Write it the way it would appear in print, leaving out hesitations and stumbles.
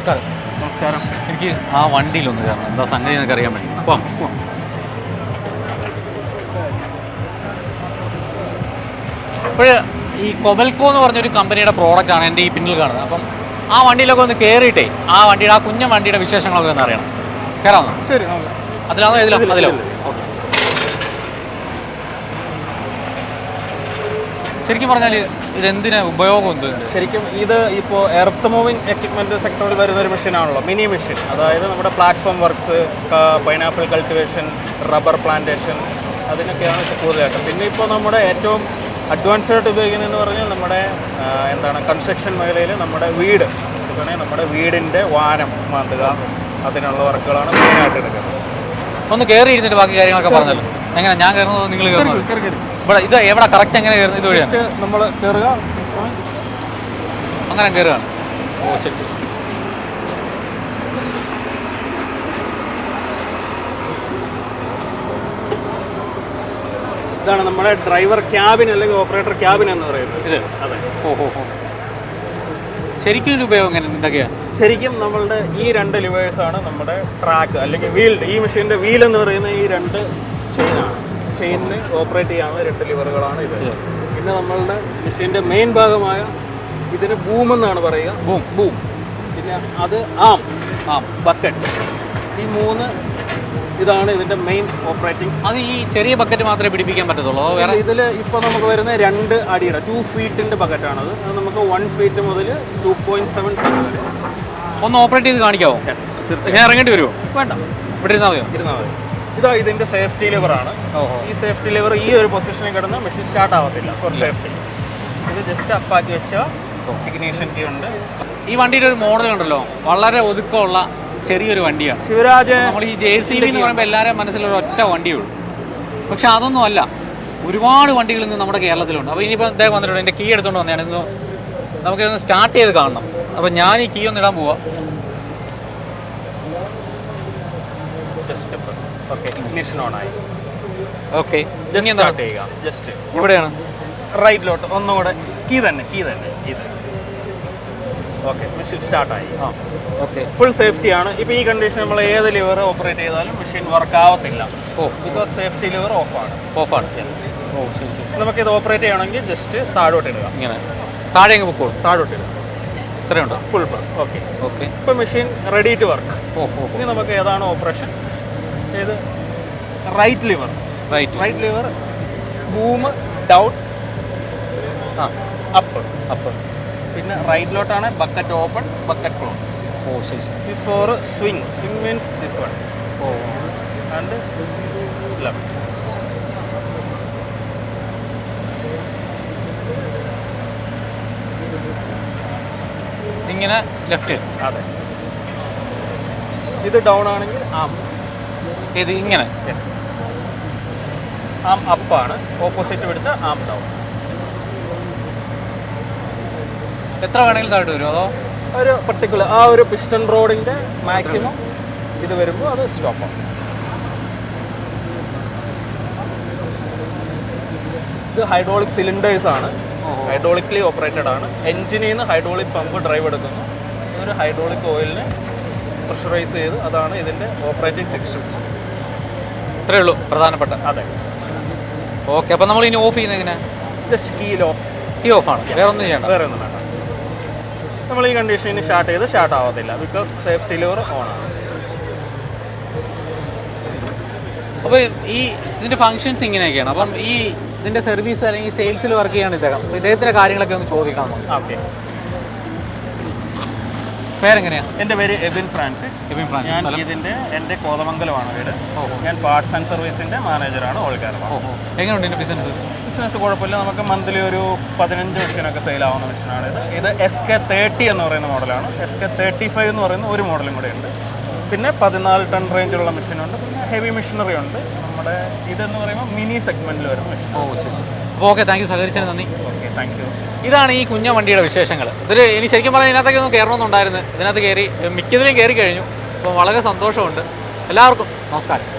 നമസ്കാരം. നമസ്കാരം. എനിക്ക് ആ വണ്ടിയിലൊന്ന് കയറണം, എന്താ സംഗതി എന്നൊക്കെ അറിയാൻ വേണ്ടി. പോവാം. ഇപ്പോൾ ഈ കൊബൽക്കോ എന്ന് പറഞ്ഞൊരു കമ്പനിയുടെ പ്രോഡക്റ്റാണ് എൻ്റെ ഈ പിന്നിൽ കാണുന്നത്. അപ്പം ആ വണ്ടിയിലൊക്കെ ഒന്ന് കയറിയിട്ടേ ആ വണ്ടിയുടെ ആ കുഞ്ഞൻ വണ്ടിയുടെ വിശേഷങ്ങളൊക്കെ ഒന്ന് അറിയണം. കയറാമോ? ശരി. അതിലാണോ അതിലോ? ഓക്കെ. ശരിക്കും പറഞ്ഞാൽ ഇതെന്തിനാ ഉപയോഗം എന്ത്? ശരിക്കും ഇത് ഇപ്പോൾ എർത്ത് മൂവിങ് എക്യുപ്മെൻറ്റ് സെക്ടറിൽ വരുന്ന ഒരു മെഷീനാണല്ലോ, മിനി മെഷീൻ. അതായത് നമ്മുടെ platform works, pineapple cultivation, rubber plantation, അതിനൊക്കെയാണ് കൂടുതലായിട്ടും. പിന്നെ ഇപ്പോൾ നമ്മുടെ ഏറ്റവും അഡ്വാൻസ്ഡ് ആയിട്ട് ഉപയോഗിക്കുന്നതെന്ന് പറഞ്ഞാൽ നമ്മുടെ കൺസ്ട്രക്ഷൻ മേഖലയിൽ നമ്മുടെ വീട് എടുക്കുകയാണെങ്കിൽ നമ്മുടെ വീടിൻ്റെ വാനം മാന്തുക, അതിനുള്ള വർക്കുകളാണ് മെയിനായിട്ട് എടുക്കുന്നത്. ഒന്ന് കയറി ഇരുന്നിട്ട് ബാക്കി കാര്യങ്ങളൊക്കെ പറഞ്ഞല്ലോ. എങ്ങനെ ഞാൻ കയറുന്നത് നിങ്ങൾ കയറുന്നത്? ഇവിടെ ഇത് എവിടെ കറക്റ്റ് എങ്ങനെ കയറുന്നത്? ഇതുവഴിയാണ് നമ്മൾ കയറുക, അങ്ങനെ കയറുകയാണ്. ഓ ശരി ശരി. ഇതാണ് നമ്മുടെ ഡ്രൈവർ ക്യാബിൻ അല്ലെങ്കിൽ ഓപ്പറേറ്റർ ക്യാബിൻ എന്ന് പറയുന്നത്. ഇത് അതെ. ഓ. ശരിക്കും ഒരു ഉപയോഗം എങ്ങനെ എന്തൊക്കെയാണ്? ശരിക്കും നമ്മളുടെ ഈ രണ്ട് ലിവേഴ്സാണ് നമ്മുടെ ട്രാക്ക് അല്ലെങ്കിൽ വീൽ. ഈ മെഷീൻ്റെ വീൽ എന്ന് പറയുന്ന ഈ രണ്ട് ചെയിനാണ്. ചെയിനിന് ഓപ്പറേറ്റ് ചെയ്യാവുന്ന രണ്ട് ലിവറുകളാണ് ഇത്. പിന്നെ നമ്മളുടെ മെഷീൻ്റെ മെയിൻ ഭാഗമായ ഇതിന് ബൂം എന്നാണ് പറയുക. ബൂം. പിന്നെ അത് ആം ബക്കറ്റ്. ഈ മൂന്ന് ഇതാണ് ഇതിൻ്റെ മെയിൻ ഓപ്പറേറ്റിംഗ്. അത് ഈ ചെറിയ ബക്കറ്റ് മാത്രമേ പിടിപ്പിക്കാൻ പറ്റത്തുള്ളൂ? വേറെ ഇതിൽ ഇപ്പോൾ നമുക്ക് വരുന്ന 2 അടിയുടെ 2 ഫീറ്റിൻ്റെ ബക്കറ്റാണത്. അത് നമുക്ക് 1 ഫീറ്റ് മുതൽ 2.7 ഫീറ്റ് വരെ. ഒന്ന് ഓപ്പറേറ്റ് ചെയ്ത് കാണിക്കാമോ? ഞാൻ ഇറങ്ങേണ്ടി വരുമോ? വേണ്ട, ഇവിടെ ഇരുന്നാൽ മതിയോ? ഇരുന്നാൽ മതി. ഇതാ ഇതിൻ്റെ സേഫ്റ്റി ലിവറാണ്. ഈ സേഫ്റ്റി ലിവർ ഈ ഒരു പൊസിഷനിൽ കിടന്ന് മെഷീൻ സ്റ്റാർട്ട് ആവത്തില്ല ഫോർ സേഫ്റ്റി. ഇത് ജസ്റ്റ് അപ്പാക്കി വെച്ച ഇഗ്നീഷൻ കീ ഉണ്ട്. ഈ വണ്ടിയുടെ ഒരു മോഡൽ ഉണ്ടല്ലോ, വളരെ ഒതുക്കമുള്ള ചെറിയൊരു വണ്ടിയാണ് ശിവരാജ്. നമ്മൾ ഈ JCB എന്ന് പറയുമ്പോൾ എല്ലാവരും മനസ്സിലൊരു ഒറ്റ വണ്ടിയുള്ളൂ. പക്ഷെ അതൊന്നും അല്ല, ഒരുപാട് വണ്ടികൾ ഇന്ന് നമ്മുടെ കേരളത്തിലുണ്ട്. അപ്പോൾ ഇനിയിപ്പോൾ അദ്ദേഹം വന്നിട്ടുണ്ട്, എൻ്റെ കീ എടുത്തുകൊണ്ട് വന്നതാണ്. ഇന്ന് നമുക്കിതൊന്ന് സ്റ്റാർട്ട് ചെയ്ത് കാണണം. അപ്പോൾ ഞാൻ ഈ കീ ഒന്ന് ഇടാൻ പോവാം. ഇഗ്നിഷൻ ഓൺ ആയി. ഓക്കെ, സ്റ്റാർട്ട് ചെയ്യുക. ജസ്റ്റ് ഇവിടെയാണ് റൈറ്റിലോട്ട് ഒന്നുകൂടെ കീ തന്നെ. ഓക്കെ, മെഷീൻ സ്റ്റാർട്ടായി. ഓക്കെ, ഫുൾ സേഫ്റ്റിയാണ്. ഇപ്പോൾ ഈ കണ്ടീഷൻ നമ്മൾ ഏത് ലിവർ ഓപ്പറേറ്റ് ചെയ്താലും മെഷീൻ വർക്ക് ആവത്തില്ല. ബിക്കോസ് സേഫ്റ്റി ലിവർ ഓഫാണ്. ഓ ശരി ശരി. നമുക്കിത് ഓപ്പറേറ്റ് ചെയ്യണമെങ്കിൽ ജസ്റ്റ് താഴോട്ട് ഇടുക. ഇങ്ങനെ താഴെ അങ്ങ് പൊക്കോളൂ. താഴോട്ട് ഇടുക. ഇത്രയുണ്ടോ? Full plus. ഓക്കെ. ഇപ്പോൾ മെഷീൻ റെഡി ടു വർക്ക്. ഇനി നമുക്ക് ഏതാണ് ഓപ്പറേഷൻ? ഏത്? Right lever boom down, up. പിന്നെ റൈറ്റിലോട്ടാണ് ബക്കറ്റ് ഓപ്പൺ, ബക്കറ്റ് ക്ലോസ്. ഓ ശരി ശരി. This for swing means this one. And left. ഇങ്ങനെ ലെഫ്റ്റ്. അതെ. ഇത് ഡൗൺ ആണെങ്കിൽ ആം. ഇത് ഇങ്ങനെ. യെസ്. ആം അപ്പാണ്. ഓപ്പോസിറ്റ് പിടിച്ച ആം ഡൗൺ. എത്ര വേണമെങ്കിലും താഴോട്ട് വരുമോ? അതോ ഒരു പർട്ടിക്കുലർ ആ ഒരു പിസ്റ്റൺ റോഡിൻ്റെ മാക്സിമം ഇത് വരുമ്പോൾ അത് സ്റ്റോപ്പാണ്. ഇത് ഹൈഡ്രോളിക് സിലിണ്ടേഴ്സ് ആണ്. ഹൈഡ്രോളിക്കലി ഓപ്പറേറ്റഡ് ആണ്. എൻജിനിൽ നിന്ന് ഹൈഡ്രോളിക് പമ്പ് ഡ്രൈവ് എടുക്കുന്നു. ഇതൊരു ഹൈഡ്രോളിക് ഓയിലിനെ പ്രഷറൈസ് ചെയ്ത് അതാണ് ഇതിൻ്റെ ഓപ്പറേറ്റിംഗ് സിസ്റ്റം. ഇത്രയേ ഉള്ളൂ പ്രധാനപ്പെട്ട. അതെ. ഓക്കെ, അപ്പോൾ നമ്മൾ ഇനി ഓഫ് ചെയ്യുന്നത് എങ്ങനെ? ജസ്റ്റ് കീ ഓഫാണ്. വേറെ ഒന്നും ചെയ്യണ്ട. വേറെ ഒന്നും വേണ്ട. നമ്മൾ ഈ കണ്ടീഷനിൽ സ്റ്റാർട്ട് ആവത്തില്ല. ബിക്കോസ് സേഫ്റ്റി ലിവർ ഓൺ ആണ്. അപ്പോൾ ഇതിൻ്റെ ഫങ്ഷൻസ് ഇങ്ങനെയൊക്കെയാണ്. അപ്പം ഇതിൻ്റെ സർവീസ് അല്ലെങ്കിൽ സെയിൽസിൽ വർക്ക് ചെയ്യാണ് ഇദ്ദേഹത്തിൻ്റെ കാര്യങ്ങളൊക്കെ ഒന്ന് ചോദിക്കണം. ഓക്കെ. പേരെങ്ങനെയാണ്? എൻ്റെ പേര് എബിൻ ഫ്രാൻസിസ്. ഞാൻ എൻ്റെ കോതമംഗലമാണ് വീട്. ഞാൻ പാർട്സ് ആൻഡ് സർവീസിൻ്റെ മാനേജറാണ് ഓൾ കേരള. എങ്ങനെയുണ്ട് ഇതിൻ്റെ ബിസിനസ്? കുഴപ്പമില്ല. നമുക്ക് മന്ത്ലി ഒരു 15 മെഷീനൊക്കെ സെയിലാവുന്ന മെഷീനാണിത്. ഇത് SK30 എന്ന് പറയുന്ന മോഡലാണ്. SK35 എന്ന് പറയുന്ന ഒരു മോഡലും കൂടെ ഉണ്ട്. പിന്നെ 14 ടൺ റേഞ്ചുള്ള മെഷീനുണ്ട്. പിന്നെ ഹെവി മെഷീനറി ഉണ്ട്. നമ്മുടെ ഇതെന്ന് പറയുമ്പോൾ മിനി സെഗ്മെൻറ്റിൽ വരുന്ന മെഷീൻ. ശരി. അപ്പോൾ ഓക്കെ, താങ്ക് യു. സഹകരിച്ചതിന് നന്ദി. Okay, thank you. ഇതാണ് ഈ കുഞ്ഞ വണ്ടിയുടെ വിശേഷങ്ങൾ. ഇനി ശരിക്കും പറഞ്ഞാൽ ഇതിനകത്തൊക്കെ ഒന്ന് കയറണമെന്നുണ്ടായിരുന്നു. ഇതിനകത്ത് കയറി മിക്കതിലും കയറി കഴിഞ്ഞു. അപ്പോൾ വളരെ സന്തോഷമുണ്ട്. എല്ലാവർക്കും നമസ്കാരം.